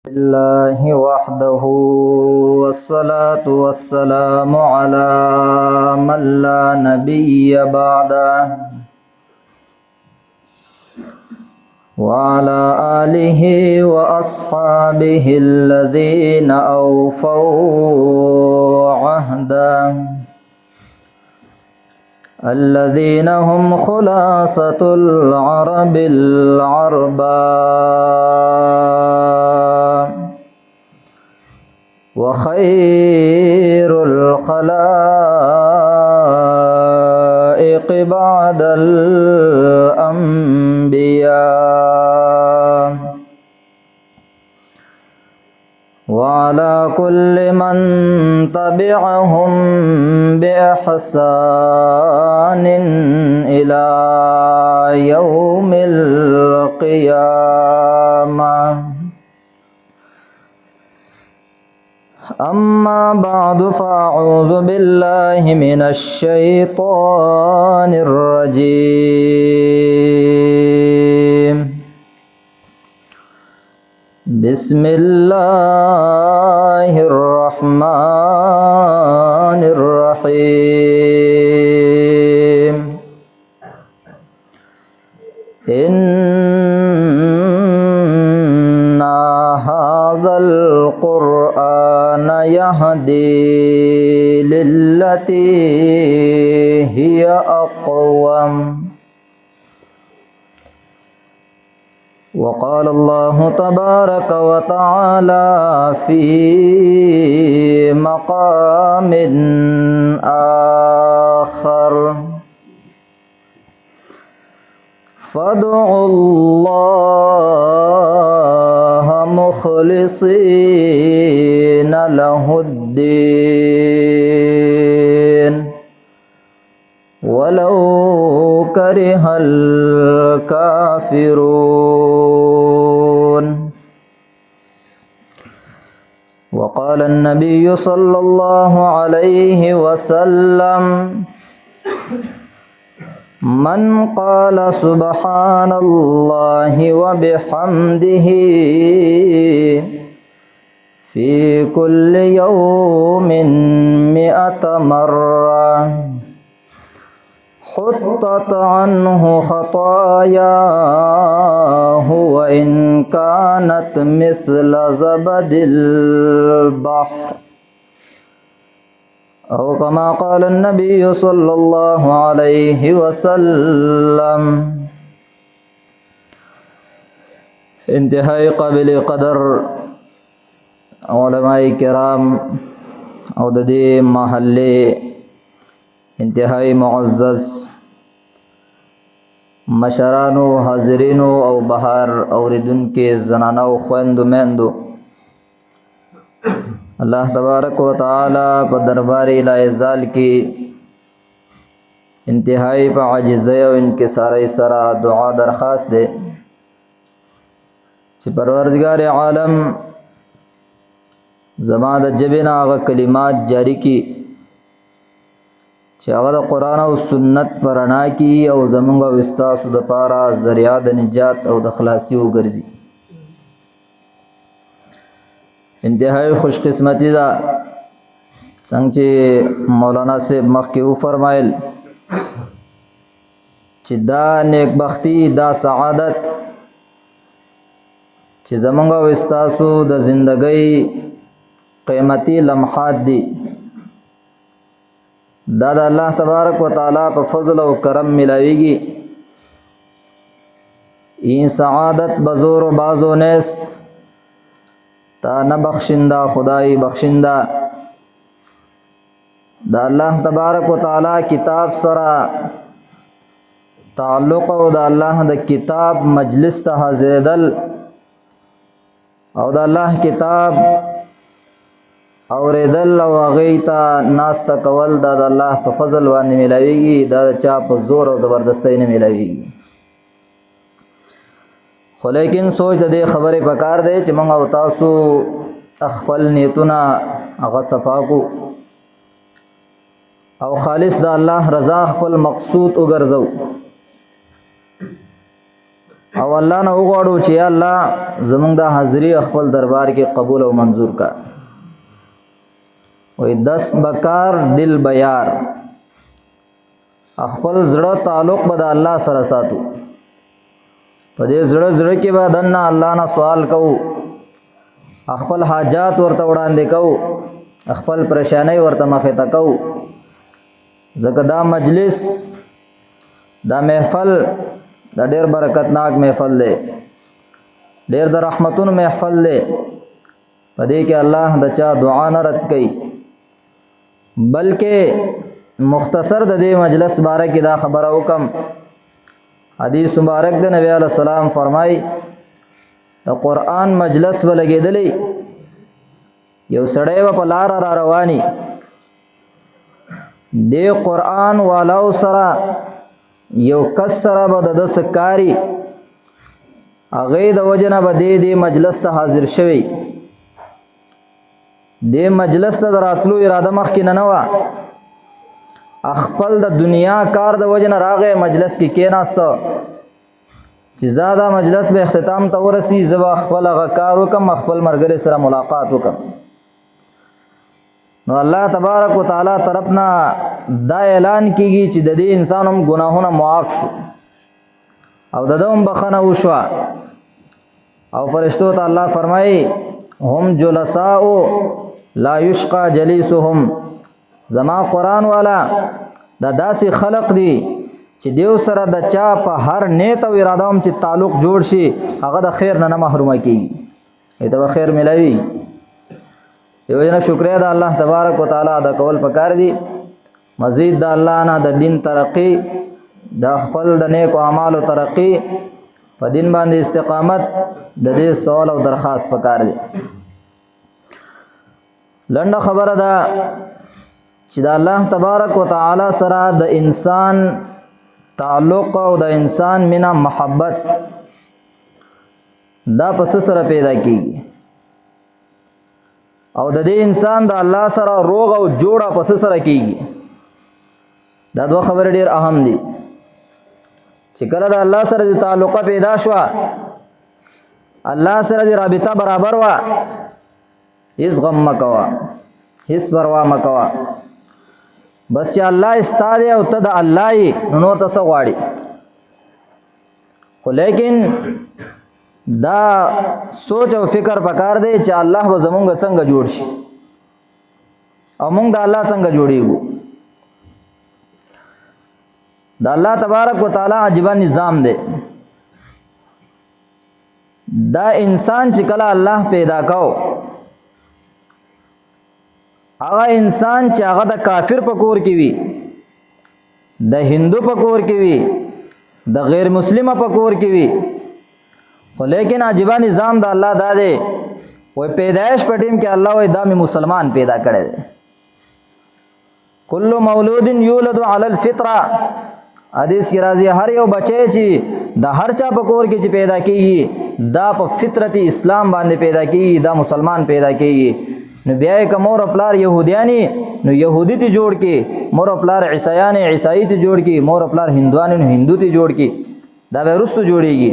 الله وحده والصلاة والسلام على من لا نبي بعده وعلى آله وأصحابه الذين أوفوا عهده الذين هم خلاصة العرب العرباء وخير الخلائق بعد الأنبياء وعلى كل من تبعهم بإحسان إلى يوم القيامة. أما بعد فأعوذ بالله من الشيطان الرجيم. بسم الله الرحمن الرحيم. إن هذا القرآن يهدي للتي هي أقوم. وقال الله تبارك وتعالى في مقام آخر: فادعوا الله مخلصين له الدين ولو كره الكافرون. وقال النبي صلى الله عليه وسلم: من قال سبحان الله وبحمده في كل يوم 100 مرة حطت عنه خطاياه وإن كانت مثل زبد البحر، أو كما قال النبي صلى الله عليه وسلم. انتہائی قابل قدر علماء کرام او د دې محلے انتہائی معزز مشرانو، حاضرینو او بهر اوریدونکو زنانو، خویندو، میندو، اللہ تبارک و تعالی په دربار الہی کی انتہائی په عاجزی او انکساری سره دعا درخواست ده چې پروردگار عالم زما د جبې نه هغه کلمات جاری کی چې هغه د قرآن او سنت پر رڼا کی او زمونږ او ستاسو دپاره ذریعه د نجات او د خلاصي وګرځي. انتہائی خوش قسمتی دا څنګه چې مولانا صاحب مخکې وفرمایل چې دا نیکبختی، دا سعادت چې زمونږ او ستاسو د زندګۍ قیمتي لمحات دي، دا د الله تبارک و تعالی په فضل او کرم ملاویږي. این سعادت بزور و بازو نیست، تا نه بخشنده خدای بخشنده. دا الله تبارک و تعالی کتاب سره تعلق او دا الله د کتاب مجلس ته حاضرېدل او دا الله کتاب اوریدل او هغې ته ناسته کول، دا د الله په فضل باندې ملاویږي، دا د چا په زور او زبردستۍ نه ملاویږي. خو لیکن سوچ د دې خبرې پکار دی چې موږ او تاسو خپل نیتونه هغه صفا کو او خالص د الله رضا خپل مقصود وګرځو. او الله نه وغواړو چې الله زمونږ د حاضری خپل دربار کې قبول او منظور کا. وې دست بکار دل بیار، خپل زړه تعلق به د الله سره ساتو. په دې زړه کې به دنه الله نه سوال کوو، خپل حاجات ورته وړاندې کوو، خپل پریشانای ورته مخې ته کوو. ځکه دا مجلس دا محفل دا ډیر برکتناک محفل دی، ډیر د رحمتونو محفل دی. په دې کې الله د چا دعا نه رد کوي. بلکې مختصر د دې مجلس باره کې دا خبره وکم. حدیث مبارک د نبی علیہ السلام فرمای د قرآن مجلس به لګېدلی، یو سړی به په لار را رواني، د قرآن والاو سره یو کس سره به د سکاري، هغه د وجنه به د مجلس ته حاضر شوی. د مجلس ته راتلو اراده مخکې نه و، خپل د دنیا کار د وجنه راغی مجلس کې کېناسته چې زاده مجلس به اختتام ته ورسی، زبا خپل هغه کار وکم، خپل مرګري سره ملاقات وکم. نو الله تبارک وتعالى طرفنا دا اعلان کیږي چې د دې انسان هم ګناهونه معاف شو او د دوم بخنه وشو. او فرشتو ته الله فرمایي هم جلساء لا یشقى جلیسهم، زما قرآن والا دا داسې خلق دی چې دیو سره د چا په هر نیت او اراده هم چې تعلق جوړ شي هغه د خیر نه محرومه کیږي، ایته به خیر ملوي. دیو جن شکریا د الله تبارک وتعالى ادا کول پکار دي. مزید د الله نه د دین ترقی، د خپل د نیک اعمالو ترقی، په دین باندې استقامت، د دې سوال او درخواست پکار دي. لنډه خبره ده چې د الله تبارک وتعالى سره د انسان تعلق او د انسان مینا محبت دا پس سره پیدا کیږي، او د دې انسان د الله سره روغ او جوړه پس سره کیږي. دا دوه خبرې ډیر اهم دي چې کله د الله سره د تعلق پیدا شو، الله سره د رابطه برابر وا، هیڅ غم مکوا، هیڅ پروا مکوا، بس چې الله استاد او ته د الله یې نور څه غواړي. خو لیکن دا سوچ او فکر پکار دی چې الله به زمونږ څنګه جوړ شي او مونږ د الله څنګه جوړیږو. د الله تبارک وتعالى عجیب نظام دی. دا انسان چې کله الله پیدا کو، هغه انسان چې هغه د کافر په کور کې وي، د هندو په کور کې وي، د غیر مسلمه په کور کې وي، خو لیکن عجیب نظام د الله دا دی، وای پیدائش په ټیم کې الله وای دا می مسلمان پیدا کړی دی. کل مولود یولد علی الفطره، حدیث کی راضی هر یو بچی چې د هر چا په کور کې چې پیدا کیږي دا په فطرت اسلام باندې پیدا کیږي، دا مسلمان پیدا کیږي. نو بیا که مور پلار يهوديانی نو يهودي ته جوړ کی، مور پلار عیسایان عیسائی ته جوړ کی، مور پلار هندوان نو هندو ته جوړ کی، دا به رستو جوړیږي.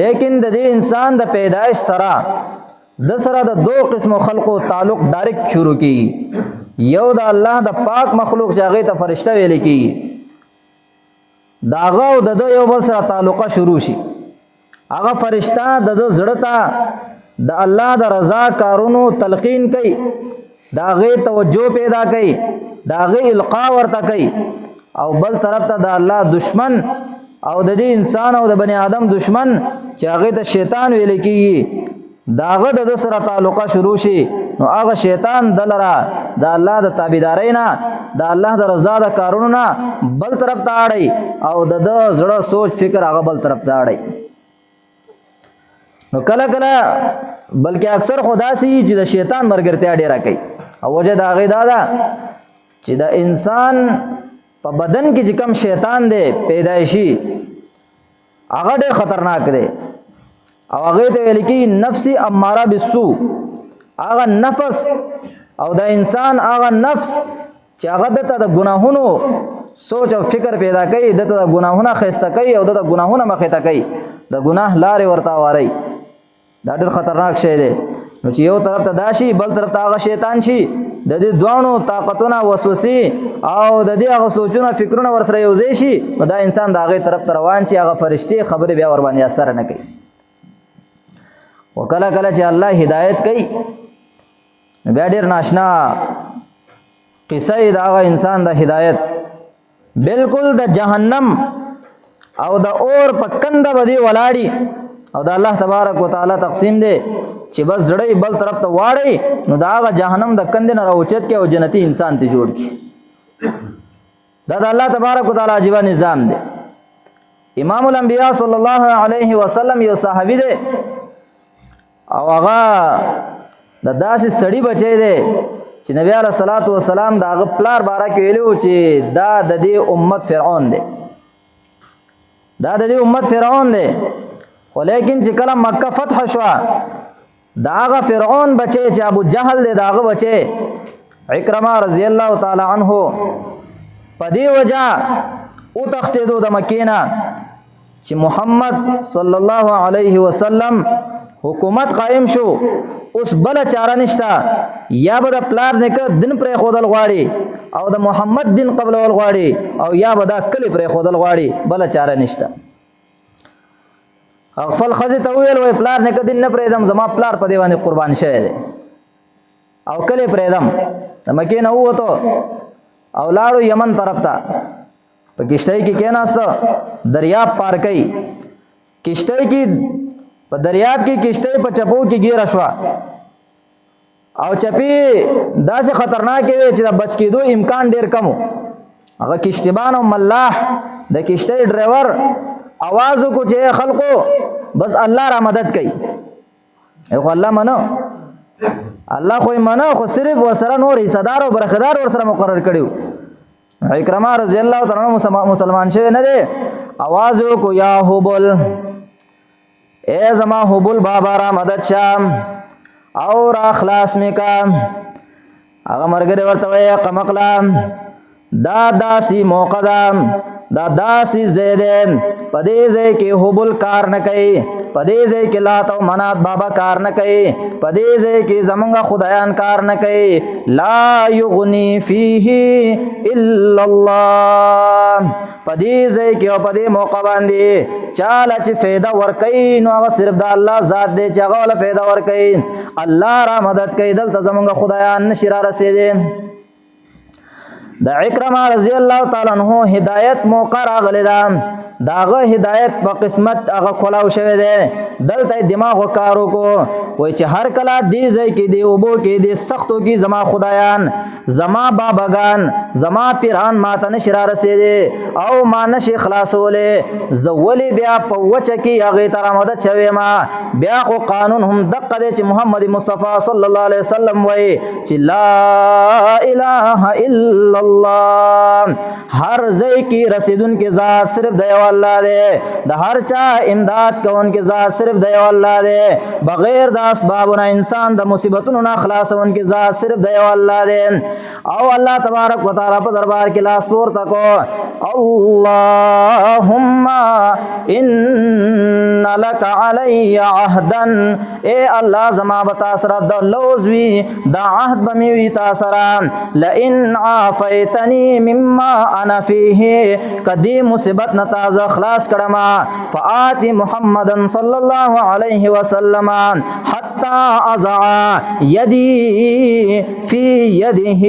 لیکن د دې انسان د پیدائش سره د سره د دو قسمو خلقو تعلق ډایرکټ شروع کیږي. یو د الله د پاک مخلوق جاغه ته فرشتہ ویل کیږي، داغه او د یو بل سره تعلق شروع شي. هغه فرشتہ د زړه ته د الله د رضا کارونو تلقین کوي، داغه توجه پیدا کوي، داغه القا ورته کوي. او بل طرف ته د الله دشمن او د دې انسان او د بنی آدم دشمن چې هغه ته شیطان ویل کیږي، داغه د سره تعلق شروع شي. نو هغه شیطان دلرا د الله د تابعداري نه، د الله د رضا د کارونو نه بل طرف ته اړي، او د زړه سوچ فکر هغه بل طرف ته اړي. نو کله کله بلکې اکثر خدا سي چې د شیطان مرګرتیا ډیره کوي، او وجه دا غي دا چې د انسان په بدن کې چې کم شیطان دی پیدایشي هغه ډېر خطرناک دی، او هغه ته ویل کی نفسي اماره بالسوء. هغه نفس او د انسان هغه نفس چې هغه د ګناهونو سوچ او فکر پیدا کوي دته د ګناهونه خسته کوي او د ګناهونه مخه ته کوي د ګناه لارې ورته واري دا ډېر خطرناک شی دی نو چې یو طرف ته داشي بل طرف ته هغه شیطان شي د دې دوانو طاقتونه وسوسې او د دې هغه سوچونه فکرونه ورسره یوځای شي نو دا انسان د هغه طرف ته روان شي هغه فرشتي خبرې بیا ور باندې اثر نه کوي وکله کله چې الله هدایت کوي بیا ډېر ناشنا قصه دا هغه انسان د هدایت بالکل د جهنم او د اور په کنده باندې ولاړی او د الله تبارک وتعالى تقسیم دی چې بس زړی بل طرف ته واړی نو دا هغه جهنم د کندې نه راوچت کې او جنتی انسان ته جوړ کی دا د الله تبارک وتعالى عجیب نظام دی امام الانبیاء صلی الله علیه وسلم یو صحابي دی او هغه د داسې سړی بچی دی چې نبی علیه الصلاۃ والسلام دا هغه پلار باره کې ویلو چې دا د دې امت فرعون دی دا د دې امت فرعون دی خو لیکن چې کله مکه فتح شو دا هغه فرعون بچی چې ابو جهل دی دا هغه بچی عکرمه رضی الله تعالی عنه په دې وجہ او تختیدو د مکې نه چې محمد صلی الله علیه وسلم حکومت قائم شو اوس بل چاره نشتا یا به د پلار نکه دین پر خودل غواړي او د محمد دین قبل ول غواړي او یا به د کلی پر خودل غواړي بل چاره نشتا خپل خزه ته ویل وای پلار نکه دین نه پرېدم زما پلار په دیوانه قربان شوی دی او کلی پرېدم مکه نه وته او لاړو یمن طرف ته په کشتۍ کې کېناست دریاب پار کړي کشتۍ کې په دریاب کې کشتۍ په چپو کې ګیره شو او چپی داسې خطرناک دی چې د بچ کېدو امکان ډیر کم هغه کشتیبان او ملاح د کشتۍ ډرایور आवाज کو چې خلکو بس الله را مدد کوي یو الله منو الله خو منو خو صرف وسره نور حصدار او برخدار ور سره مقرر کړیو عکرمه رضی الله تعالی عنہ مسلمان شوی نه دی आवाज کو یا هبل اے زما حبل بابا را مدد شام اور اخلاص میں کا هغه مرګره ورته وای قمقلام دا داسی موقع دا داسی زید پدې ځای کې حبل کار نه کوي پدې ځای کې لات او منات بابا کار نه کوي پدې ځای کې زمونږ خدایان کار نه کوي لا یغنی فیه الا الله پدې ځای کې او پدې موقع باندې چاله چې فایده ورکوي نو هغه صرف د الله ذات دی چې هغه ول فایده ورکوي الله را مدد کوي دلته زمونږ خدایان نشي را رسیدي د عکرمه رضی الله تعالی عنہ هدایت موقع راغلی دا داغه هدایت په قسمت هغه کولاو شوی دی دلته دماغ کارو کو وای چې هر کله دی ځای کې دی او بو کې دی سختو کې زما خدایان زما باباګان زما پیران ماته نشي را رسیدي او ما نشي خلاصولې زولي بیا په وچه کې هغه تر مدد چوي ما بیا خو قانون هم دقه دی چې محمد مصطفی صلی الله علیه وسلم وای چې لا اله الا الله هر ځای کې رسیدون کې ذات صرف دی الله دی د هر چا امداد کون کې ذات صرف دی الله دی بغیر د اسبابونو انسان د مصیبتونو نه خلاصون کې ذات صرف دی الله دی او الله تبارک وتعالى په دربار کې لاس پورته کو اللهم ان لك علی عهدا اے الله زما بتا سره د لوزوی د عهد بمیوی تا سره لئن عافیتنی مما انا فيه کدی مصیبت نه تازه خلاص کړم فآت محمد صلی الله علیه وسلم حتى ازع یدی فی یده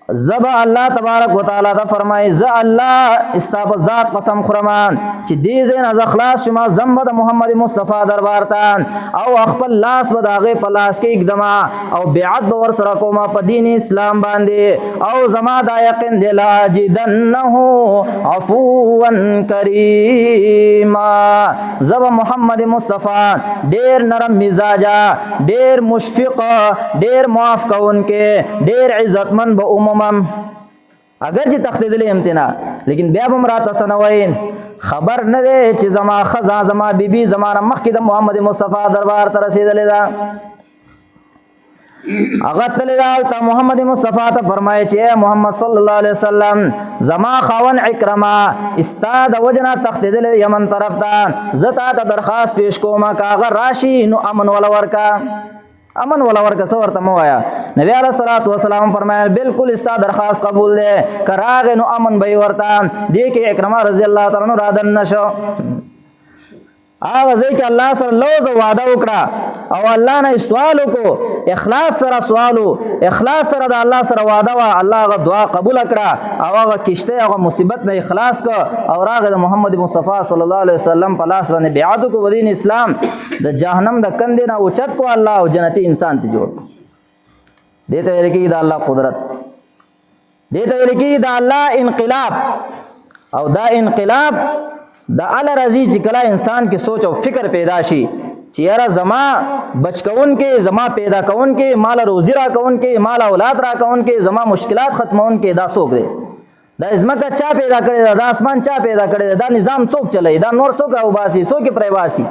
زبا الله تبارک وتعالى دا فرمای ز الله استاب ذات قسم خرمان چې دې زین از اخلاص شما زمبه د محمد مصطفی دربار ته او خپل لاس به داغه په لاس کې اقدما او بیعت به ور سره کومه په دین اسلام باندې او زما دا یقین دی لا جدنه عفوا کریما زبا محمد مصطفی ډیر نرم مزاجا ډیر مشفق ډیر معاف کونکې ډیر عزتمن به اگر چې تخدیدلې امتنا لیکن بیا به مراد سنوي خبر نه دی چې زما خزا زما بیبي زمانه مخکې د محمد مصطفی دربار ته رسیدلې ده هغه تللی دا محمد مصطفی ته فرمایي چې محمد صلی الله علیه وسلم زما خاون عکرمه استا د وجنه تختیدل یمن طرف ته زه تا ته درخواست پیش کوم که هغه راشي نو امن ولا ورکا امن ولا ورکا څه ورته مو وایه نبی علیه الصلاۃ والسلام فرمایل بالکل استا درخواست قبول دی که راغې نو امن به یې ورته دې کې عکرمه رضی الله تعالی عنہ رادن نشو هغه ځای کې الله سره لوز وعده وکړه او الله نه سوال وکړو اخلاص سره سوالو اخلاص سره د الله سره وعده وا الله هغه دعا قبول کړه او هغه کشته هغه مصیبت نه اخلاص کو او راغه د محمد مصطفی صلی الله علیه وسلم په لاس باندې بیعت کو ودین اسلام د جهنم د کندې نه اوچت کو الله او جنتی انسان ته جوړ دته ویل کې د الله قدرت دته ویل کې د الله انقلاب او دا انقلاب د ال رضی چې کله انسان کې سوچ او فکر پیدا شي چې یاره زما بچ کون کې زما پیدا کون کې مال روزی را کون کې مال اولاد را کون کې زما مشکلات ختمون کې دا څوک دی دا ازمکه چا پیدا کړی دا اسمان چا پیدا کړی دا نظام څوک چلای دا نور څوک او باسي څوک پرېواسي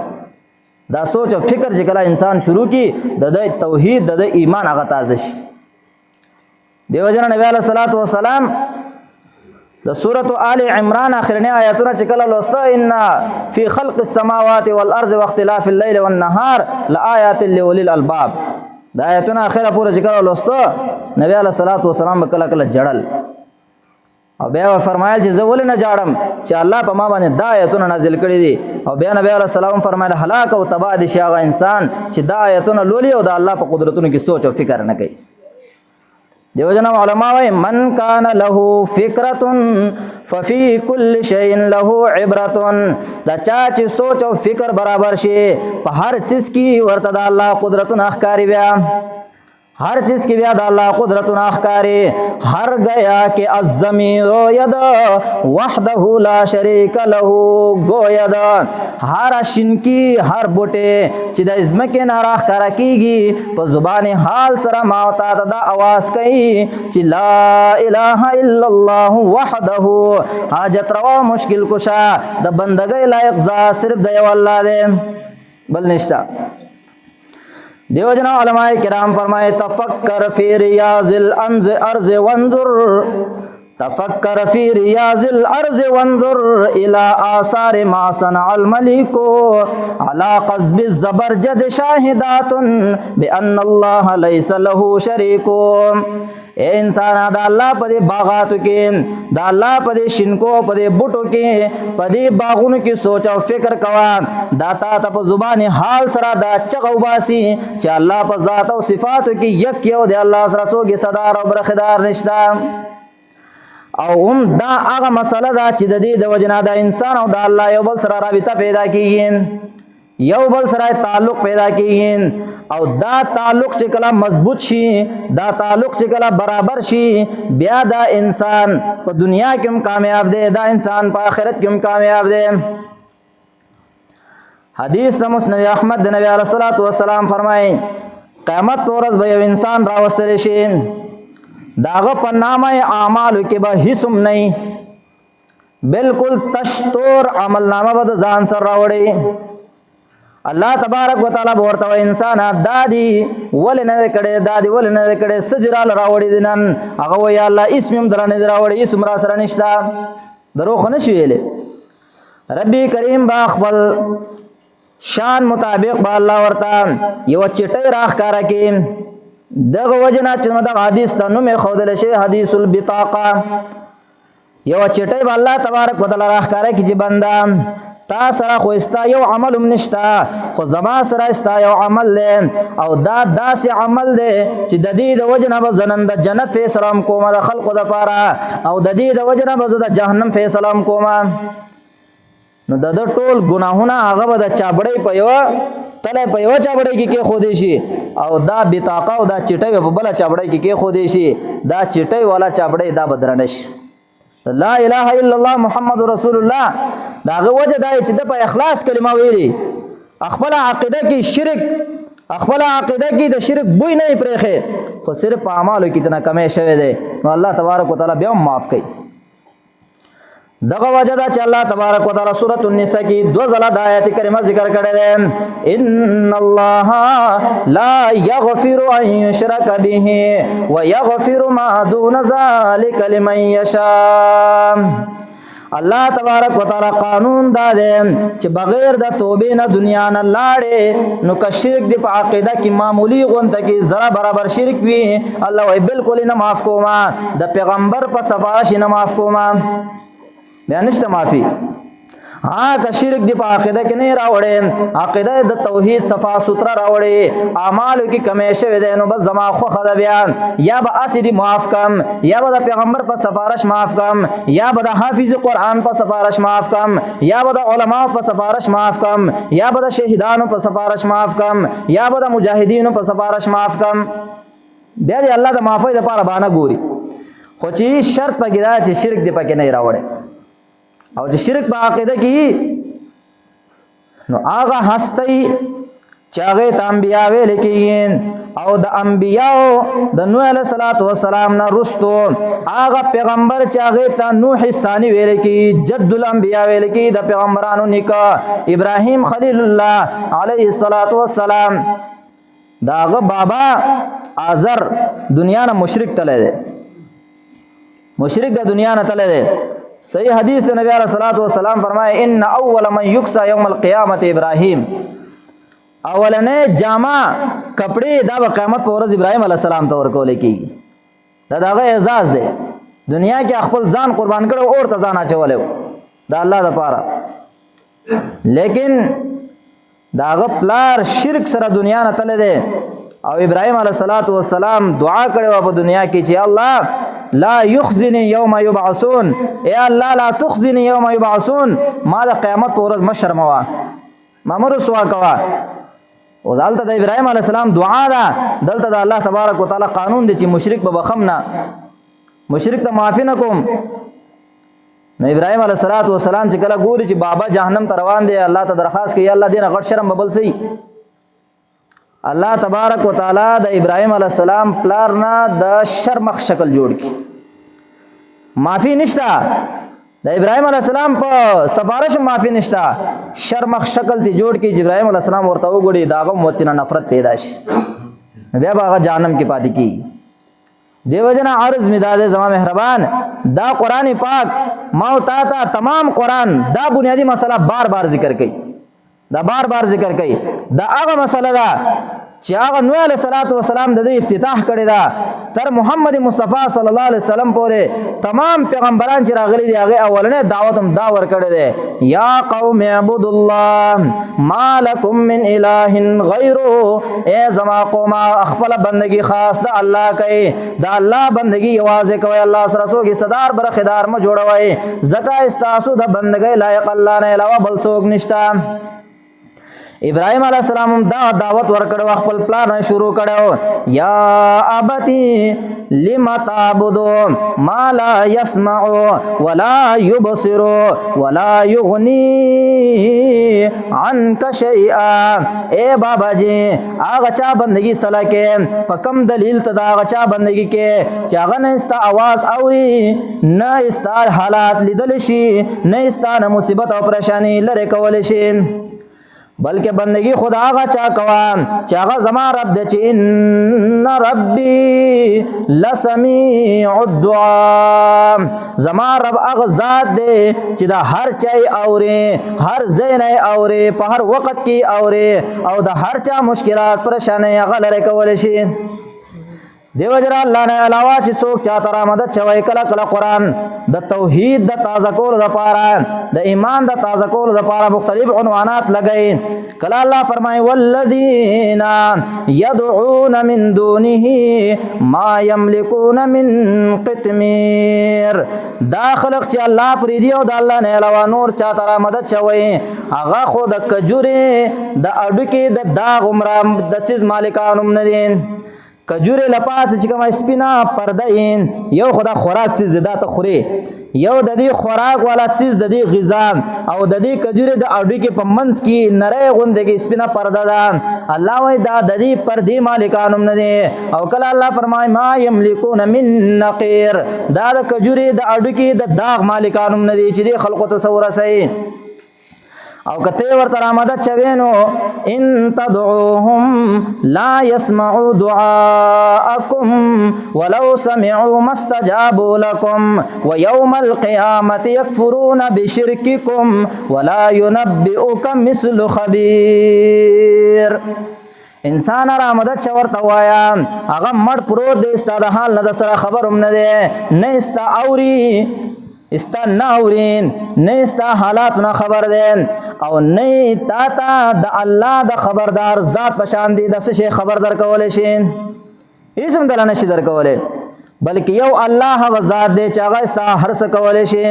دا سوچ او فکر چې کله انسان شروع کی د توحید د ایمان هغه تازه شي دیو جن نبی علیہ الصلوۃ والسلام د سورۃ آل عمران اخرنی آیاتونه چې کله لوسته ان فی خلق السماوات والارض واختلاف الليل والنهار لآیات لأولی الالباب دا آیاتونه اخره پورې چې کله لوسته نبی علیہ الصلوۃ والسلام کله کله جړل او بیا فرمایل چې زه ولې نه جاړم چې الله په ما باندې دا آیاتونه نازل کړي دي او بیا نبی علیہ السلام فرمایل هلاک او تباہ دي هغه انسان چې دا آیاتونه لولي او د الله په قدرتونو کې سوچ او فکر نه کوي دیو جن علماء وای من کان له فکرۃ ففی کل شیء له عبرۃ دا چا چې سوچ او فکر برابر شي په هر چیز کې ورته د الله قدرتونه ښکاری بیا ہر چیز کی بیاد اللہ قدرت ناخکاری ہر گیا کہ الضمیر ید وحدہ لا شریک لہو گوید ہر شنکی ہر بوٹے چی دا ازمکی ناراخ کرا کی گی پا زبان حال سر ماوتا دا آواز کئی چی لا الہ الا اللہ وحدہ حاجت روا مشکل کشا دا بندگی لائق ذا صرف دیو اللہ دے بل نشتا دیو جنا علماء کرام فرمائے تفکر فی ریاض الارض وانظر تفکر فی ریاض الارض وانظر الى آثار ما صنع الملک على قصب الزبرجد شاہدات بان اللہ لیس له شریک اے انسان دا اللہ پدے باغاتو کے دا اللہ پدے شنکو پدے بوٹو کے پدے باغونو کی سوچ او فکر کوا دا تا تا پا زبان حال سرا دا چغو باسی چا اللہ پا ذات او صفاتو کی یک یو دے اللہ سرا سوگی صدار او برخدار نشتا او دا آغا مسئلہ دا چی دا دی دا وجنا دا انسان او دا اللہ یو بل سرا رابطہ پیدا کیگین یو بل سرا تعلق پیدا کیگین او دا تعلق چې کله مضبوط شي دا تعلق چې کله برابر شي بیا دا انسان په دنیا کې هم کامیاب دی دا انسان په آخرت کې هم کامیاب دی حدیث د مسند احمد د نبی علیہ الصلوۃ والسلام فرمایي قیامت پر ورځ به یو انسان راوستل شي داغه په نامه اعمالو کې به هیڅ هم نه بالکل تشتور عمل نامه به ځان سره راوړي اللہ تبارک و تعالی بورتا و انسان دادی ولی نه کړي دادی ولی نه کړي سجرال راوړي دینن هغه وی الله اسمم درنه راوړي اسم را سره نشتا درو خو نشي ویلې ربی کریم با خپل شان مطابق با الله ورتا یو چټي راخ کارا کې دغه وجنا چې د حدیث ته نوم خودل شي حدیث البطاقه یو چټي با الله تبارک و تعالی راخ کارا کې چې بندا تا سره خو استا یو عمل نشتا خو زما سره استا یو عمل له او دا داس عمل ده چې د دې د وجنه به زنن د جنت فیصله کوم د خلقو د پاره او د دې د وجنه به د جهنم فیصله کوم نو د ټول ګناهونه هغه به د چابړې په یو تله په یو چابړې کې خو دې شي او دا بطاقه او دا چټي په بل چابړې کې خو دې شي دا چټي والا چابړې دا بدرنش لا اله الا الله محمد رسول الله داغه وجه دا چې د په اخلاص کلمه ویلي خپل عقیده کې شرک خپل عقیده کې د شرک بوی نه پرېخه خو صرف په اعمالو کې تنه کمې شوه دي نو الله تبارک وتعالى بیا معاف کوي دغه وجه دا چې الله تبارک وتعالى سورۃ النساء کې دو ځله د آیت کریمه ذکر کړی دی ان الله لا یغفر ان یشرک به ویغفر ما دون ذلک لمن یشاء. الله تبارک وتعالى قانون دا دی چې بغیر د توبې نه دنیا نه لاړې نو که شرک دی په عقیده کې معمولی غونته کې ذره برابر شرک وي الله وایي بالکل نه معاف کوما، د پیغمبر په سفارش نه معاف کوما، بیا نشته معافي. ها که شرک دی په عقیده کې نه راوړې، عقیده د توحید صفا سوتره راوړې، اعمالو کې کمی شوی دی نو بس زما خوښه ده بیا یا به هسې دي معاف کم، یا به د پیغمبر په سفارش معاف کم، یا به د حافظ قرآن په سفارش معاف کم، یا به د علماو په سفارش معاف کم، یا به د شهیدانو په سفارش معاف کم، یا به د مجاهدینو په سفارش معاف کم. بیا دی الله د معافۍ دپاره بهانه ګوري، خو چې شرط پکې دا چې شرک دی پکې نه راوړې او چې شرک په عقیده کې نو هغه هستی چې هغې ته انبیا ویل کېږي او د انبیاو د نوح علیه السلام نه رستو هغه پیغمبر چې هغې ته نوح ثانی ویل کېږي، جد الانبیا ویل کېږي، د پیغمبرانو نیکه ابراهیم خلیل الله علیه السلام د هغه بابا آزر دنیا نه مشرک تللی دی، مشرک د دنیا نه تللی دی. صحیح حدیث ته نبی علیہ الصلوۃ والسلام فرمائے ان اول من یکسا یوم القیامت ابراہیم، اولنې جامه کپڑے دا به قیامت په ورځ ابراهیم علیہ السلام ته ورکول کېږي. دا دغه اعزاز دی، دنیا کې خپل ځان قربان کړو اور ته ځان اچولی دا الله دپاره، لیکن دا هغه پلار شرک سره دنیا نه تللی دی او ابراهیم علیہ السلام دعا کړې وه په دنیا کې چې الله لا یخزنی یوم یبعثون، اے الله لا تخزنی یوم یبعثون، ما د قیامت په ورځ مه شرموه، ما مه رسوا کوه. اوس هلته د ابراهیم علیه السلام دعا ده، دلته د الله تبارک وتعالی قانون دی چې مشرک به بخم نه، مشرک ته معافي نه کوم. نو ابراهیم علیه السلام چې کله ګوري چې بابا جهنم ته روان دی الله ته درخواست کوي الله دې نه غټ شرم به بل صحیح. الله تبارک وتعالی د ابراهیم علیه السلام پلار نه د شرمخ شکل جوړ کی، معافی نشتا د ابراهیم علیه السلام په سفارش معافی نشتا، شرمخ شکل تی جوړ کی. ابراهیم علیه السلام ورته وګوري دا هغه موتی نه نفرت پیدا شي، بیا به هغه جهنم کې پاتې کیږي. دیو جنا عرض می داده زما مهربان دا قرآن پاک ما او تا ته تمام قرآن دا بنیادی مسله بار بار ذکر کوي، دا بار بار ذکر کوي. دا هغه مسله ده چې هغه نوح علیه السلام د دې افتتاح کړی ده تر محمد مصطفی صلی الله علیه وسلم پورې تمام پیغمبران چې راغلي دي هغه اولنې دعوت هم دا ورکړی دی یا قوم اعبدوا الله ما لکم من اله غیره، ای زما قوم خپل بندگی خاص د الله کوي، د الله بندگی یوازې کوي، الله سره څوک حصدار برخدار مه جوړوئ، ځکه ستاسو د بندګۍ لایق الله نه علاوه بل څوک نشته. ابراهیم علیہ السلام دا دعوت ورکړو، خپل پلان شروع کړو یا ابتی لم تعبدو ما لا يسمع ولا يبصر ولا يغني عنك شيئا. اے بابا جی هغه چا بندگی سلا کې په کم دلیل ته دا هغه چا بندگی کې چې هغه نه استا आवाज اوري، نه استا حالات لیدل شي، نه استا مصیبت او پریشانی لره کول شي، بلکہ بندگی خدا آغا چا کوان چاغا زما رب دے چی ان ربی لسمیع الدعا، زما رب آغا ذات دے چی دا ہر چای اورے، ہر زین اورے، پا ہر وقت کی اورے، او دا ہر چا مشکلات پریشانے آغا لرے کولشی. دیو جرا اللہ نے علاوہ چی سوک چاہتا را مدد چوائی کلا کلا قرآن دا توحید دا تازہ کول دا پارا دا ایمان دا تازہ کول دا پارا مختلف عنوانات لگئی. کلا اللہ فرمائی والذین یدعون من دونه ما یملکون من قتمیر، دا خلق چی اللہ پریدیو دا اللہ نے علاوہ نور چاہتا را مدد چوائی آغا خود دا کجوری دا اڈوکی دا داغ عمرام دا چیز مالکانم ندین، کجوری لپاس چې کومه سپینا پردین یو خدا خوراک چیز دا ته خوري، یو د دې خوراک والا چیز د دې غذا او د دې کجورې د اډو کې په منځ کې نری غوندې کې سپینه پرده ده الله وایي دا د دې پردې مالکان هم نه دي او کله الله فرمایي ما یملکون من نقیر دا د کجورې د اډو کې د داغ مالکان هم نه دي چې دې خلقو ته څه ورسوي او کته ورته رامدد چوینو ان تدعوهم لا يسمعوا دعاءكم ولو سمعوا ما استجابوا لكم ويوم القيامة يكفرون بشرككم ولا ينبئك مثل خبير انسان رامدد چورته وایا هغه مړ پروت دی ستا د حال نه د سره خبر هم نه دی نه ستا اوري استا ناورین نه استا حالات نه خبر دین او نه تا ته د الله د خبردار ذات پشان دی د څه خبر درکول شي هیڅ هم دل نشي درکول بلکې یو الله هغه ذات دی چې هغه استا هر څه کول شي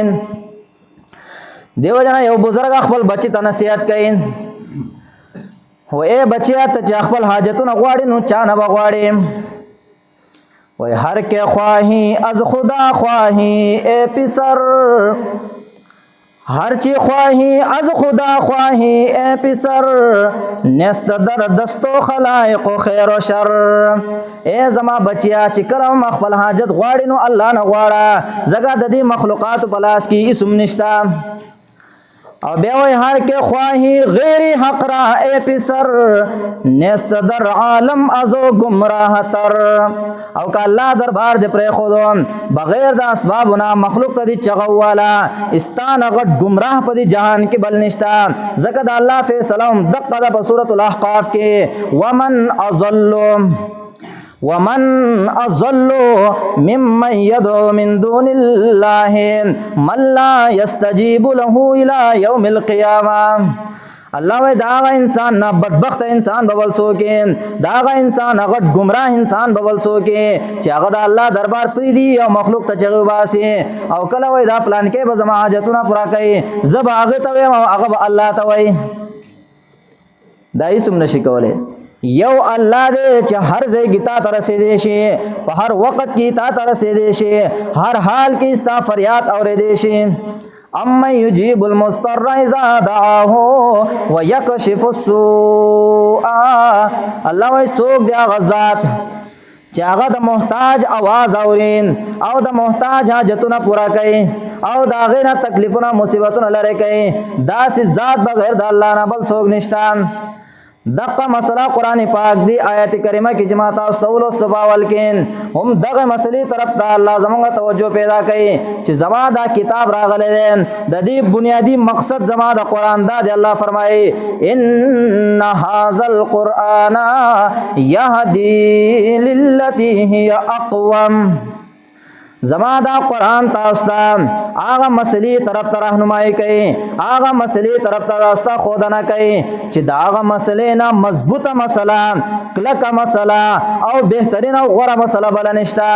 دیو جنا یو بزرګ خپل بچی ته نصیحت کوي و اے بچیا ته چې خپل حاجتونه غواړي نو چا نه بغواړي وی ہر کے خواہی از خدا خواہی اے پسر ہر چی خواہی از خدا خواہی اے پسر نست در دستو خلائق خیر و شر اے زما بچیا چې کرم خپل حاجت غواړي نو الله نه غواړه زګه د دې مخلوقات په لاس کې اسم نشتا او بیا وی هر کې خواهی غیر حق را اے پسر نست در عالم ازو گمراه تر او که الله دربار دې پرې خودو بغیر د اسبابونه مخلوق ته دي چغوالا استان غټ گمراه په دې جهان کې بل نشتا زکه د الله فیصله دقه د سورۃ الاحقاف کې ومن اضل ممن يدعو من دون الله من لا يستجيب له الى يوم القيامه الله وای داغه انسان نه بدبخت انسان بول څوکې داغه انسان هغه گمراه انسان بول څوکې چې هغه د الله دربار پری دی او مخلوق ته چغو باسي او کله وای دا پلان کې به زما حاجتونه پورا کوي زب هغه ته وای هغه الله ته وای دا هیڅ نشي کولای یو الله دې چې هر ځای کې تا ته رسېدې شي په هر وخت کې تا ته رسېدې شي هر حال کې ستا فریاد اورېدې شي اما یجیب المضطر اذا دعاه ويكشف السوء الله وای څوک دی هغه ذات چې هغه د محتاج आवाज اوري او د محتاج حاجتونه پورا کوي او دا غیر تکلیفونه مصیبتونه لری کوي داسې ذات بغیر د الله نه بل څوک نشته دغه مسله قران پاک دی آیت کریمه کې جماعت او استول کین هم دغه مسلې طرف ته الله زموږ توجه پیدا کړي چې زما دا کتاب راغلی دی د دې بنیادی مقصد زما د قران دا دی الله فرمایي ان هاذا القرآن يهدي للتي هي اقوم زما دا قرآن تاسو ته هغه مسلې طرف ته راهنمایي کوي هغه مسلې طرف ته راسته خودنه کوي چې دا هغه مسلې نه مضبوطه مسله کلکه مسله او بهترین او غوره مسله بل نشته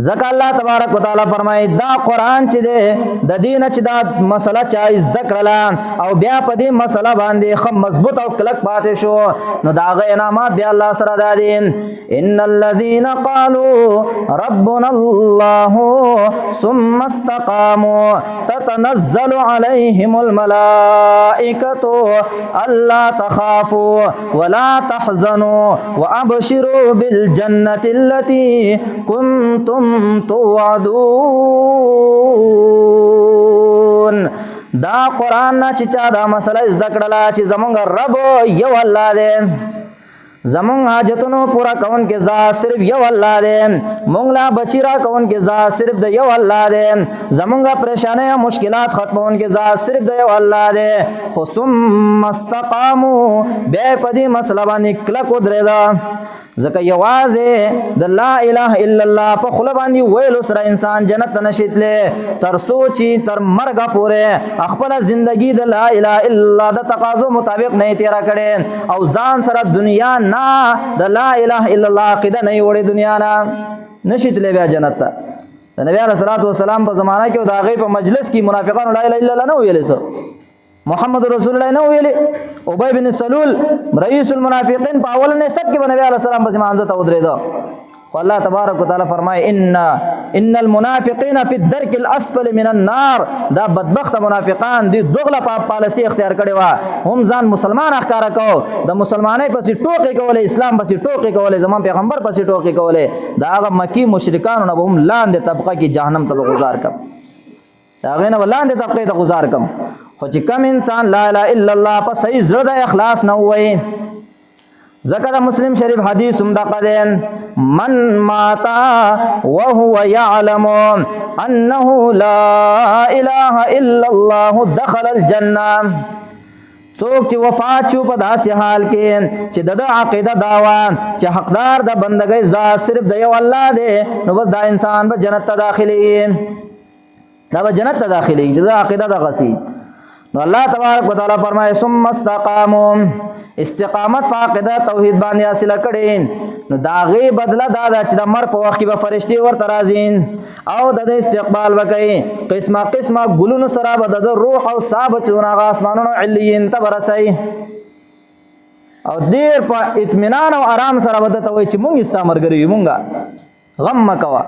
ځکه الله تبارک وتعالى فرمایي دا قرآن چې دی د دین چې دا مسله چا زده کړله او بیا په دې مسله باندې خم مضبوط او کلک پاتې شو نو دا هغه انعامات بیا الله سره دادي ان الذين قالوا ربنا الله ثم استقاموا تتنزل عليهم الملائكة الا تخافوا ولا تحزنوا وابشروا بالجنة التي كنتم توعدون دا قرآن نه چې چا دا مسله زده کړله چې زمونږ رب یو الله دی زمون حاجتونو پورا کون کې ذات صرف یو الله دی مونږ لا بچیرا کون کې ذات صرف د یو الله دی زمونږه پریشانه او مشکلات ختمون کې ذات صرف د یو الله دی خو ثم استقاموا به پدې مسله باندې کله کو درېدا ځکه یوازې د لا اله الا الله په خله باندې ویلو سره انسان جنت ته نشیتلې تر سوچي تر مرګ پورې خپل ژوندۍ د لا اله الا الله د تقاضو مطابق نه تیرا کړي او ځان سره دنیا نه د لا اله الا الله عقیده نه وړي دنیا نه نشیتلې بیا جنت ته د نبی علیه الصلاۃ والسلام په زمانہ کې دا غي په مجلس کې منافقان لا اله الا الله نه ویلې سو محمد رسول الله نه ویلې ابی بن سلول رئیس المنافقین په اول نه سب کې نبی علیہ السلام بس مانځه ته ودرېدو الله تبارک وتعالى فرمای ان ان المنافقین فی الدرک الاسفل من النار. دا بدبخت منافقان دی دغله پالیسی اختیار کړي وا، هم ځان مسلمان اخکار کو، د مسلمانۍ پسې ټوکې کولې، اسلام پسې ټوکې کولې، زمان پیغمبر پسې ټوکې کولې. دا هغه مکی مشرکانو نه هم لاندې طبقه کې جهنم ته گزار کم، دا غینه لاندې طبقه ته گزار کم. خو چې کم انسان لا اله الا الله په صحیح زړه د اخلاص نه وایي، ذکر مسلم شریف حدیث هم دغه دی، من ماتا وهو يعلم انه لا اله الا الله دخل الجنه. څوک چې وفات شو په داسې حال کې چې د عقیده داوا چې حقدار د بندګۍ ذات صرف د یو الله دی، نو بس دا انسان به جنت ته داخلي، دا به جنت ته داخلي چې د عقیده د غسی. نو الله تبارک وتعالى فرمایي ثم استقاموا، استقامت په عقیده توحید باندې حاصل کړي، نو دا غي بدله دا چې د مر په وخت کې به فرشتي ورته راځي او د استقبال وکړي، قسمه قسمه ګلونو سره به د روح او ثابتونه اسمانونو علیین ته ورسي، او دیر په اطمینان او آرام سره به ته وایي چې مونږ استامرګری مونږه غم مکوا،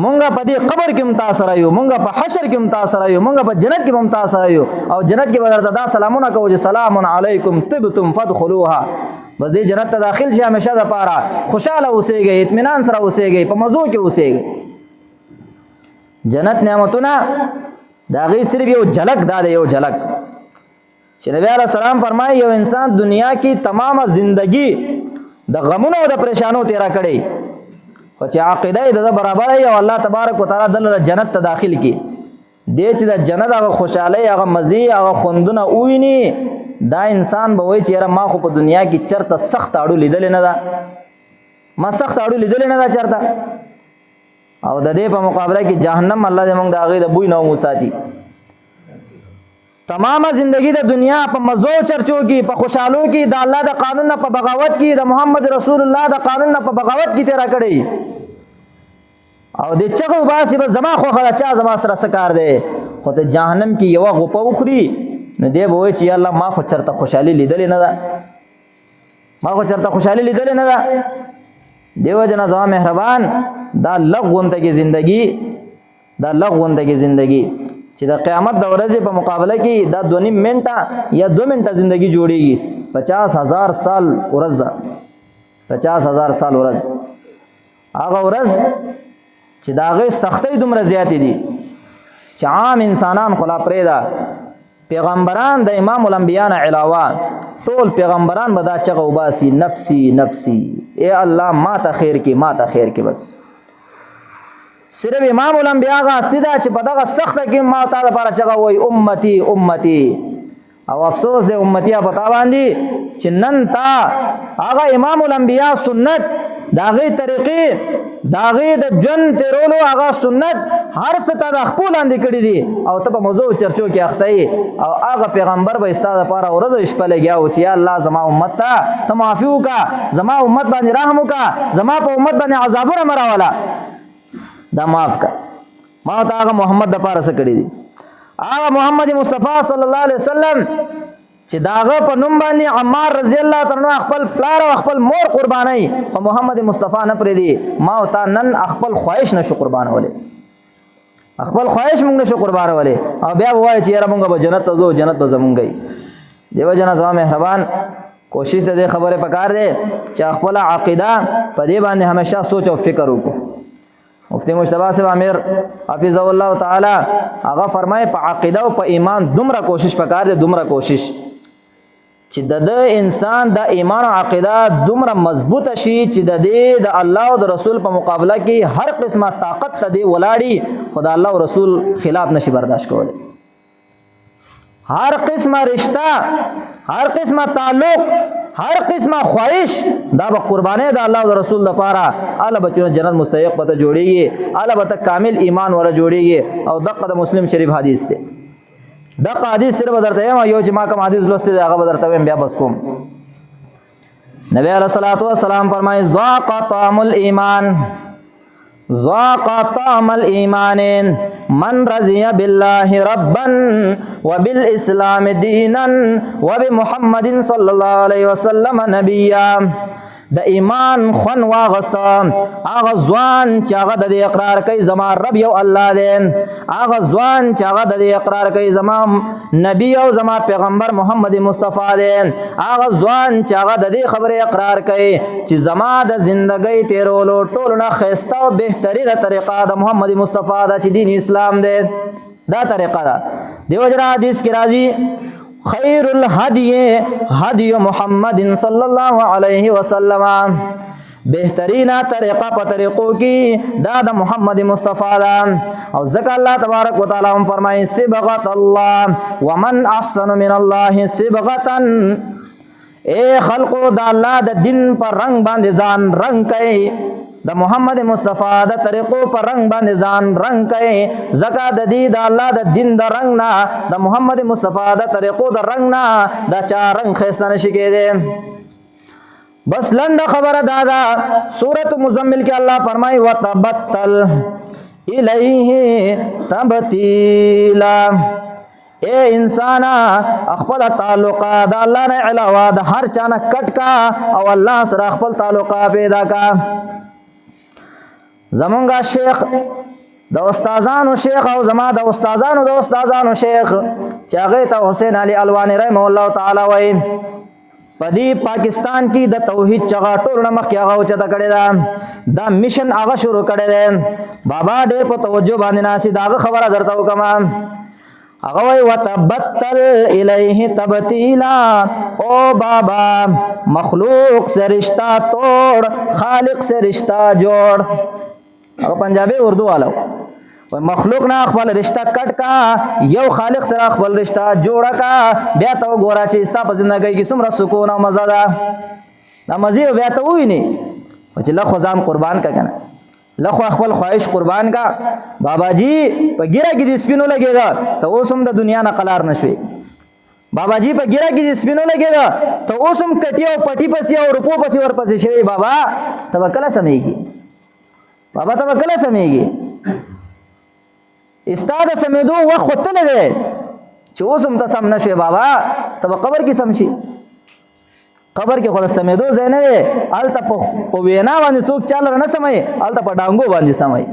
مونږه په دې قبر کې متاثر یو، مونږه په حشر کې متاثر یو، مونږه په جنت کې متاثر یو، او جنت کې بدرته دا سلامونه کوي چې سلام علیکم طبتم فادخلوها. بس دې جنت ته داخل شي، همیشه د پاره خوشاله اوسېږي، اطمینان سره اوسېږي، په مزو کې اوسېږي. جنت نعمتونه دا غي صرف یو جھلک دا دی، یو جھلک چې نبی علیہ السلام فرمایي یو انسان دنیا کې تمامه زندگی د غمونو او د پریشانو تیرا کړي، خو چې عقیده د برابر ای او الله تبارک وتعالى دل جنت ته داخل کی، دې چې د جنت هغه خوشاله هغه مزي هغه خوندونه وویني، دا انسان به وایي چې ما خو په دنیا کې چرته سخت اړو لیدل نه ده، ما سخت اړو لیدل نه ده چرته. او د دې په مقابله کې جهنم الله دې موږ د هغې د بوی نه وساتي. تمامه زندگی د دنیا په مزو چرچو کې، په خوشحالو کې، د الله د قانون نه په بغاوت کې، د محمد رسول الله د قانون نه په بغاوت کې تیرا کړی، او د چغو باسي به زما خو خلا چا زما سره سکار دی، خو ته جهنم کې یو غوپه وخوري، نو دی به وایي چې الله ما خو چرته خوشحالي لیدلې نه ده، ما خو چرته خوشحالي لیدلې نه ده. دیو جنا زما مهربان دا لغونته کې زندگی، دا لغونته کې زندگی چې د قیامت د ورځې په مقابله کې دا 2.5 منټه یا 2 منټه زندگی جوړیږي، 50,000 سال ورځ ده، 50,000 سال ورځ. هغه ورځ چې دا غي سختۍ دومره زیاتې دي چې عام انسانان خلا پرېدا، پیغمبران د امام الانبیاء نه علاوه ټول پیغمبران به دا چغه وباسي نفسي نفسي، اے الله ما ته خیر کې، ما ته خیر کې. بس صرف امام الانبیاء غاستی دا چې په دغه سخته کې ما ته لپاره چغه وای امتی امتی، او افسوس د امتی په تا باندې چې نن تا هغه امام الانبیاء سنت داغه طریقې داغه د جن تیرولو هغه سنت هر څه ته د خپل اندې کړی دي، او ته په موضوع چرچو کې اخته، او هغه پیغمبر به استاد لپاره ورځ شپه لګیاو چې یا الله زما امت ته معافي وکا، زما امت باندې رحم وکا، زما په امت باندې عذابونه مراولا، دا معاف کا. ما ته هغه محمد د پاره څه کړی دي، هغه محمد مصطفی صلی الله علیه وسلم چې داغه په نوم باندې عمار رضی الله تعالی عنہ خپل پلار او خپل مور قربانای، خو محمد مصطفی نه پرې دی. ما او تا نن خپل خواهش نشو قربانولې، خپل خواهش موږ نشو قربانولې، او بیا وایي چې یاره موږ به جنت ته ځو، جنت به زمونږ. دیو جنا زما مهربان کوشش د دې خبره پکار دی چې خپل عقیده په دې باندې همیشه سوچ او فکر وکړو. مفتی مجتبی صاحب امیر حفظه الله تعالی هغه فرمایي په عقیده او په ایمان دومره کوشش پکار دی، دومره کوشش چې د انسان د ایمان او عقیده دومره مضبوطه شي چې د دې د الله او د رسول په مقابله کې هر قسمه طاقت ته دی ولاړی، خدا الله او رسول خلاف نشي برداشت کولی. هر قسمه رشتہ، هر قسمه تعلق، هر قسمه خواهش دا به قربانه د الله او رسول لپاره، الله به جنت مستحق به جوړیږي، الله به کامل ایمان ور جوړیږي. او دغه د مسلم شریف حدیث دی، دغه حدیث سره بدرته یم، یو چې ما کوم حدیث لوسته دی هغه بدرته بیا بس کوم. نبی علیہ الصلوۃ والسلام فرمایي ذاق طعم الایمان، ذاق طعم الایمان من رضی بالله ربا وبالاسلام دینا وبمحمد صلی الله علیه وسلم نبیا. د ایمان خون واغسته هغه ځوان چې هغه د اقرار کوي زما رب یو الله دی، هغه ځوان چې هغه د اقرار کوي زما نبی او زما پیغمبر محمد مصطفی دی، هغه ځوان چې هغه د دې خبره اقرار کوي چې زما د زندګۍ تیرولو ټولو نه ښایسته او بهترینه طریقه د محمد مصطفی ده چې دین اسلام دی، دا طریقه ده. دیو جنا حدیث کی راځي خیر الهدی هدی محمد صلی الله علیه وسلم، بهترینه طریقه په طریقو کې دا د محمد مصطفی ده. او ځکه الله تبارک وتعالی هم فرمایي صبغت الله ومن احسن من الله صبغه، اے خلقو د الله د دین پر رنگ باندې ځان رنگ کوي، د محمد مصطفی د طریقو پر رنگ باندې ځان رنگ کوي، ځکه د دې د الله د دین د رنگ نه د محمد مصطفی د طریقو د رنگ نه د چا رنگ ښایسته نشي کېدی. بس لنډه خبره دا ده سورۃ مزمل کې الله فرمایي وتبتل الیه تبتیلا، اے انسانا خپل تعلقه د الله نه علاوه د هر چا نه کټ کا او الله سره خپل تعلقه پیدا کا. زمونږه شیخ د استادانو شیخ او زما د استادانو د استادانو شیخ چې هغه ته حسین علي الوانی رحمه الله تعالی وایي پدی پاکستان کې د توحید چغا ټول نمخ کې هغه چته کړی دا دا میشن هغه شروع کړی دی. بابا ډېر په توجه باندې ناسي دا خبره درته وکم، هغه وایي وتبتل الیه تبتیلا، او بابا مخلوق سے رشتہ توڑ خالق سے رشتہ جوڑ. او پنجابی اردو والا مخلوق نه خپل رشتہ کټ کا یو خالق سره خپل رشتہ جوړه کا، بیا ته وګوره چې ستا په ژوندۍ کې څومره سکون او مزه ده. دا مزه بیا ته وویني چې لخوا ځان قربان کا کنه، لخوا خپل خواهش قربان کا. بابا جی په ګیره کې د سپینو لګېده ته اوس هم د دنیا نه قلار نشوي، بابا جی په ګیره کې د سپینو لګېده ته اوس هم کټي او پټي پسې او روپو پسې ورپسې شوی. بابا ته به کله سمېږي، بابا ته به کله سمېږي؟ ستا د سمېدو وخت خو تللی دی چې اوس هم ته سم نه شوې. بابا ته به قبر کې سم شي، قبر کې خو د سمېدو ځای نه دی، هلته په وینا باندې څوک چاله نه سموي، هلته په ډانګو باندې سموي.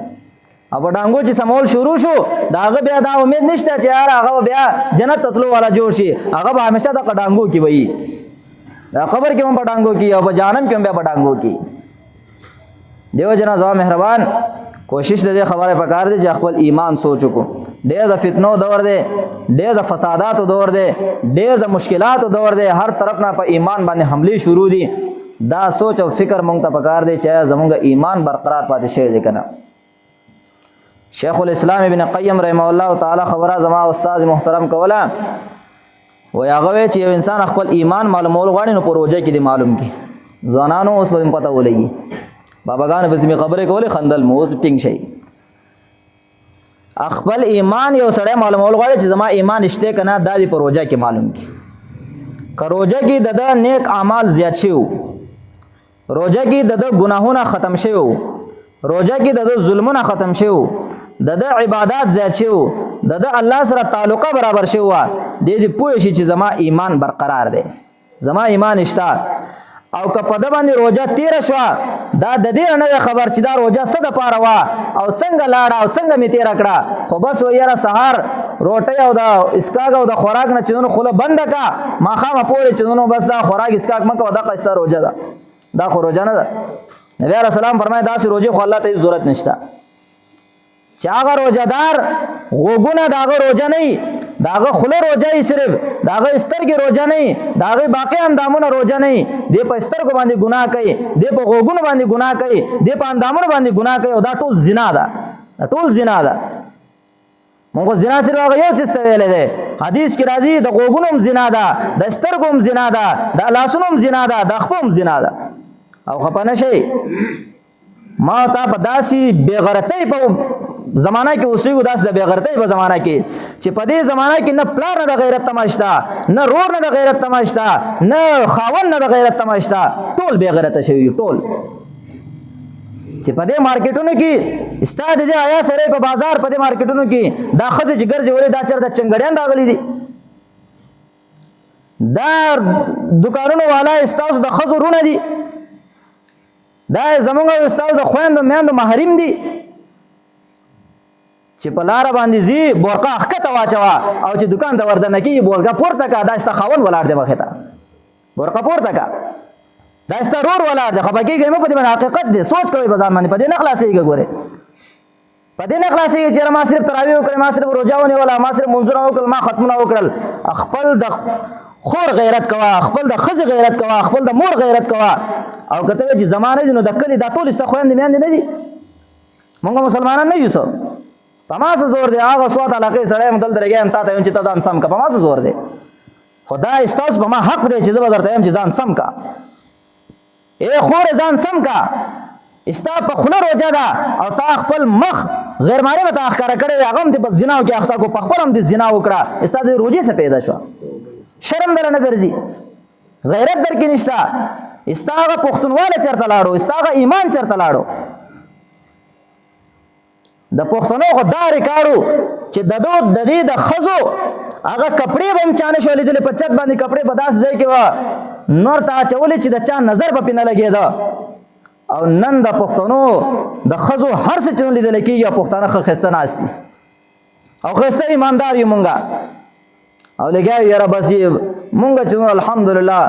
او په ډانګو چې سمول شروع شو د هغه بیا دا امید نشته چې یار هغه بیا جنت ته تلو والا جوړ شي، هغه به همیشه د ډانګو کې وي، د قبر کې هم په ډانګو کې او په جهنم کې هم بیا په ډانګو کې. دیو جنا زما مهربان کوشش د دې خبره پکار دی چې خپل ایمان سوچو کو. ډېر د فتنو دور دی، ډېر د فساداتو دور دی، ډېر د مشکلاتو دور دی، هر طرف نه په ایمان باندې حملې شروع دي. دا سوچ او فکر مونږ ته پکار دی چې زمونږ ایمان برقرار پاتې شي دی کنه. شیخ الاسلام ابن قیم رحمه الله تعالی خبره زما استاد محترم کوله، وی هغه چې یو انسان خپل ایمان معلومول غواړي نو پروژه کې دی معلوم کی ځوانانو اوس په پته ولګي، باباګانو به زمي خبرې کولې خندل مو اوس ټینګ شي. خپل ایمان یو سړی معلومول غواړي چې زما ایمان شته کنه دا دی پروژه کې معلوم کی. که روژه کې د نیک اعمال زیات شي، روژه کې د ګناهونه ختم شي، روژه کې د ظلمونه ختم شي، د عبادت زیات شي، د الله سره تعلق برابر شي، د دې پوه شي چې زما ایمان برقرار دی، زما ایمان شته. او که په د باندې روژه تیر شو دا د دې نه خبر چې دا روژه څه د پاره وا او څنګه لاړه او څنګه می تیر کړه، خو بس ویره سحر روټي او د اسکاګ او د خوراک نه چونو خوله بند کا ماخامه پورې چونو بس دا خوراک اسکاګ مکه دا قسته روژه ده، دا خو روژه نه ده. نبی علیہ السلام فرمایي دا سي روژه خو الله ته ضرورت نشته. چې هغه روژهدار غوګونه داغه روژه نه، داغه خوله روژه ای صرف، داغه سترګې روژه نه، داغه باقی اندامونه روژه نه، دی په سترګو باندې ګناه کوي، دی په غوګونو باندې ګناه کوي، دی په اندامونو باندې ګناه کوي، او دا ټول زنا ده، دا ټول زنا ده. موږ زنا صرف هغه یو څه ویلې ده، حدیث کې راځي د غوګونو هم زنا ده، د سترګو هم زنا ده، د لاسونو هم زنا ده، د خپل هم زنا ده. او خپانه شي ما تا په داسي بېغیرتۍ په زمانہ کې اوسېږو، داسې د بېغیرتۍ په زمانہ کې چې په دې زمانہ کې نه پلار نه د غیرت تماشته، نه رور نه د غیرت تماشته، نه خاون نه د غیرت تماشته، ټول بېغیرته شوي ټول. چې په دې مارکیټونو کې ستا د دې آیا سره په بازار په دې مارکیټونو کې دا ښځې چې ګرځي ولې دا چېرته چنګړیان راغلي دي، دا دکانونو والا ستاسو د ښځو رونه دي، دا زمونږ او ستاسو د خویندو میندو محرم دي چې په لاره باندې ځي بورقه ښکته واچوه او چې دکان ته وردنه کېږي بورقه پورته کړه دا ستا خاوند ولاړ دی مخې ته بورقه پورته کړه دا ستا رور ولاړ دی خفه کېږئ مه په دې باندې حقیقت دی سوچ کوئ په ځان باندې په دې نه خلاصېږي ګورې په دې نه خلاصېږي چې ما صرف تراویح وکړې ما صرف روژه ونیوله ما صرف منځونه وکړل ما ختمونه وکړل خپل د خور غیرت کوه خپل د ښځې غیرت کوه خپل د مور غیرت کوه او که ته وایې چې زما نه دي نو د کلي دا ټول ستا خویندې میندې نه دي مونږ مسلمانان نه یو څه په ما څه زور دی هغه سوات علاقې سړی یم دلته رګی یم تا ته یم چې ته ځان سم که په ما څه زور دی خو دا ستاسو په ما حق دی چې زه به درته یم چې ځان سم که ای خورې ځان سم که ستا په خوله روجه ده او تا خپل مخ غیر محرمه ته ښکاره کړی دی هغه هم دې په زنا کې اخته کو په خپل هم دې زنا وکړه ستا د روجې څه پیدا شوه شرم دله نه درځي غیرت در کې نشته ستا هغه پښتونواله چېرته لاړو ستا هغه ایمان چېرته لاړو د پښتنو خو دا ریکارو چې د دې د ښځو هغه کپړې به هم چا نه شو لیدلې په چت باندې کپړې په داسې ځای کې وه نور ته اچولې چې د چا نظر به پې نه لګېده او نن د پښتنو د ښځو هر څه چې نه لیدلی کېږي او پښتانه ښه ښایسته ناست دي او ښایسته ایماندار یو مونږ او لګیا یو یاره بس مونږ چې الحمدلله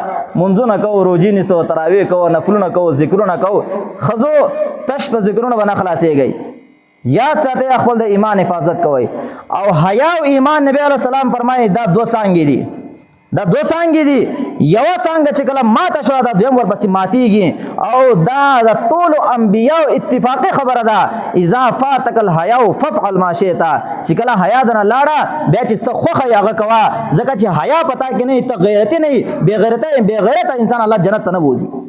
منځونه کوو روجې نیسو تراویح کوو نفلونه کوو ذکرونه کوو ښځو تش په ذکرونه به نه خلاصېږئ یاد ساتئ خپل د ایمان حفاظت کوئ او حیا او ایمان نبی علیه السلام فرمایي دا دوه څانګې دي دا دوه څانګې دي یوه څانګه چې کله ماته شوه دا دویم ورپسې ماتېږي او دا د ټولو انبیاو اتفاقي خبره ده اذا فاتک الحیا فافعل ما شئت چې کله حیا درنه لاړه بیا چې څه خوښه یې هغه کوه ځکه چې حیا په تا کې نه وي ته غیرتي نه وي بېغیرته انسان الله جنت ته نه بوځي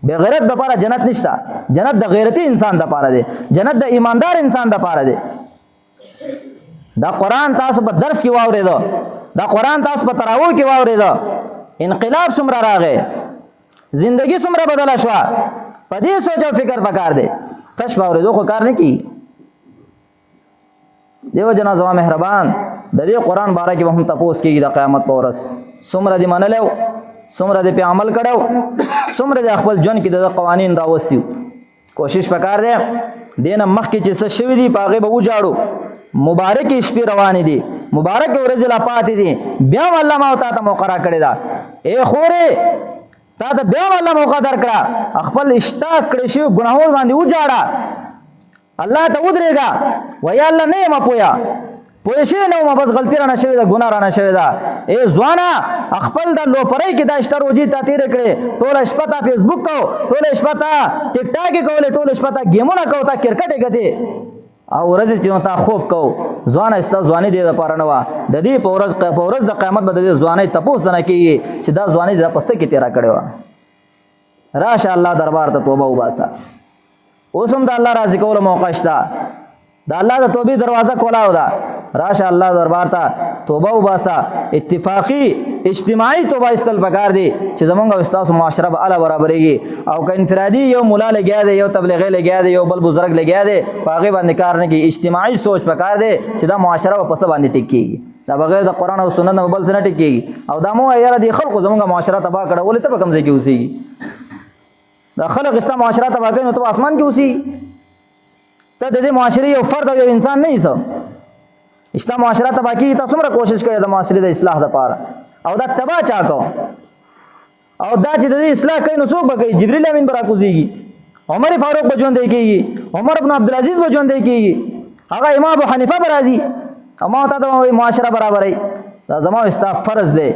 بے غیرت دپاره جنت نشته جنت د غیرتی انسان دپاره دی جنت د ایماندار انسان دپاره دی دا قرآن تاسو په درس کې واورېده دا قرآن تاسو په تراویح کې واورېده انقلاب څومره راغی زندگی څومره بدله شوه په دې سوچ او فکر پکار دی تش په اورېدو خو کار نه کېږي دیو جنا زما مهربان د دې قرآن باره کې به هم تپوس کېږي د قیامت په ورځ څومره دې منلی څومره دې پې عمل کړی څومره دې خپل ژوند کې د قوانین راوستي کوشش پکار دی دې نه مخکې چې څه شوي دي په هغې به وجاړو مبارکې شپې روانې دي مبارکې ورځې لا پاتې دي بیا هم الله ما او تا ته موقع راکړې ده ای خورې تا ته بیا هم الله موقع درکړه خپل اشتاق کړی شوي ګناهونو باندې وجاړه الله ته ودرېږه ویا الله نه یم پوهه پوه شوی نه وم بس غلطي رانه شوې ده ګناه رانه شوې ده ای ځوانه خپل د لوپرۍ کې دا شته روجې تا تېرې کړې ټوله شپه تا فیسبوک کو ټوله شپه تا ټیک ټاک یې کولې ټوله شپه تا ګیمونه کو تا کرکټ یې کتې او ورځې چې تا خوب کو ځوانه ستا ځواني دې دپاره نه وه د دې په ورځ د قیامت به د دې ځوانۍ تپوس دنه کېږي چې دا ځواني دا په څه کې تېره کړې وه راشه الله دربار ته توبه وباسه اوس هم د الله راضي کولو موقع شته د الله د توبې دروازه کولاو ده راشه الله دربار ته توبه وباسه اتفاقي اجتماعي توبه ایستل پکار دی چې زمونږ او ستاسو معاشره به اعلی برابرېږي او که انفرادي یو ملا لګیا دی یو تبلیغي لګیا دی یو بل بزرګ لګیا دی په هغې باندې کار نه کوي اجتماعي سوچ پکار دی چې دا معاشره به په څه باندې ټیک کېږي دا بغیر د قرآن او سنت نه بل څه نه ټیک کېږي او دا مو وایه یاره دې خلکو زمونږ معاشره تباه کړه ولې ته په کوم ځای کې اوسېږي دا خلک ستا معاشره تباه کوي نو ته په اسمان کې اوسېږي ته د دې معاشرې یو فرد او یو انسان نه یې څه استا معاشره تباه کېږي تا څومره کوشش کړې د معاشرې د اصلاح دپاره او دا تباه چا کو او دا چې د دې اصلاح کوي نو څوک به کوي جبریل امین به راکوزېږي عمر فاروق به ژوندی کېږي عمر بن عبدالعزیز به ژوندی کېږي هغه امام ابو حنیفه به راځي او ما ته د معاشره برابروي دا زما او ستا فرض دی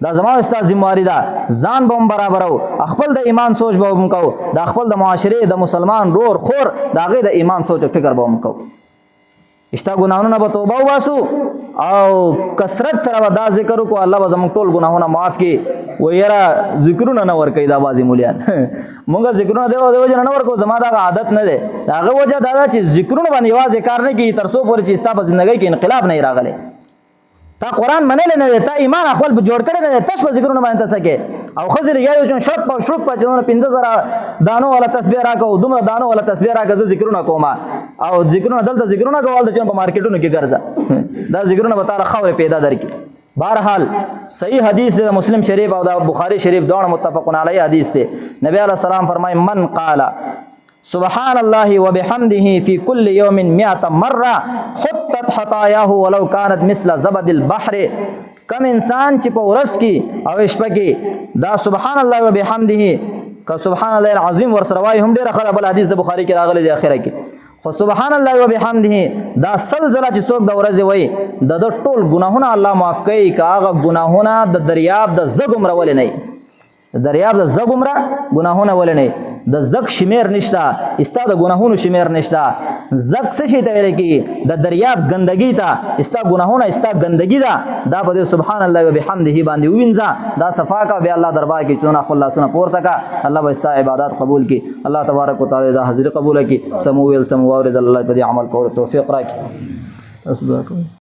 دا زما او ستا ذمواري ده ځان به هم برابرو خپل د ایمان سوچ به هم کوو د خپل د معاشرې د مسلمان رور خور د هغې د ایمان سوچ او فکر به هم کوو اشتا ګناهونه به توبه وباسو او کثرت سره به دا ذکر وکړو الله به زموږ ټول ګناهونه معاف کړي و یاره ذکرونه نه ورکوي دا بعضې مولیان مونږ ذکرونه د وجې نه ورکوو زما دغه عادت نه دی د هغه وجه دا ده چې ذکرونه باندې یوازې کار نه کېږي تر څو پورې چې ستا په زندګۍ کې انقلاب نه راغلی تا قرآن منلی نه دی تا ایمان خپل جوړ کړی نه دی تش په ذکرونه باندې ته څه کې او ښځې لګیا یو چې شرط په شروط په چې 15,000 دانو والا تسبیح راکړو دومره دانو والا تسبیح راکړه زه ذکرونه کوم او ذکرونه دلته ذکرونه کوه هلته چې په مارکیټونو کې ګرځه دا ذکرونه به تاله خاورې پیدا درکړي بهرحال صحیح حدیث دی د مسلم شریف او د بخاري شریف دواړه متفقون علیه حدیث دی نبی علیه السلام فرمایي من قال सुबहान अल्लाहि व बिहम्दिही फी कुल्लि यौमिन मिअत मर्रा हुत्तत खतायाहु वलौ कानत मिस्ल ज़बदिल बहर। कम इंसान ची पौरस की अवेश पकी दा सुबहान अल्लाह व बिहम्दिही का सुबहान अल्लाह अज़ीम वर सरवाई हम डेरा खला बल हदीस द बुखारी के रागले दे आखिर की खो सुबहान अल्लाह व बिहम्दिही दा सलजला ची सोक द वरजे वई द टोल गुनाहोना अल्लाह माफ कई का आगा गुनाहोना द दरियाब द जग उम्र वले नहीं दरियाब द जग उम्र गुनाहोना वले नहीं द जग शिमेर निश्ता इस्ता द गुनाहोनु शिमेर निश्ता जग से शी तवेले की द दरियाब गंदगी ता इस्ता गुनाहोना इस्ता गंदगी दा बदे सुबहान अल्लाह व बिहम्दिही बांदी उविंजा दा सफा का बे अल्लाह दरबार की चुना अल्लाह सुना पोर तका अल्लाह बस्ता इबादत कबूल की अल्लाह तबारक व तआला दा हाजिर कबूल की समूल समवार अल्लाह पे अमल को तौफीक रखी।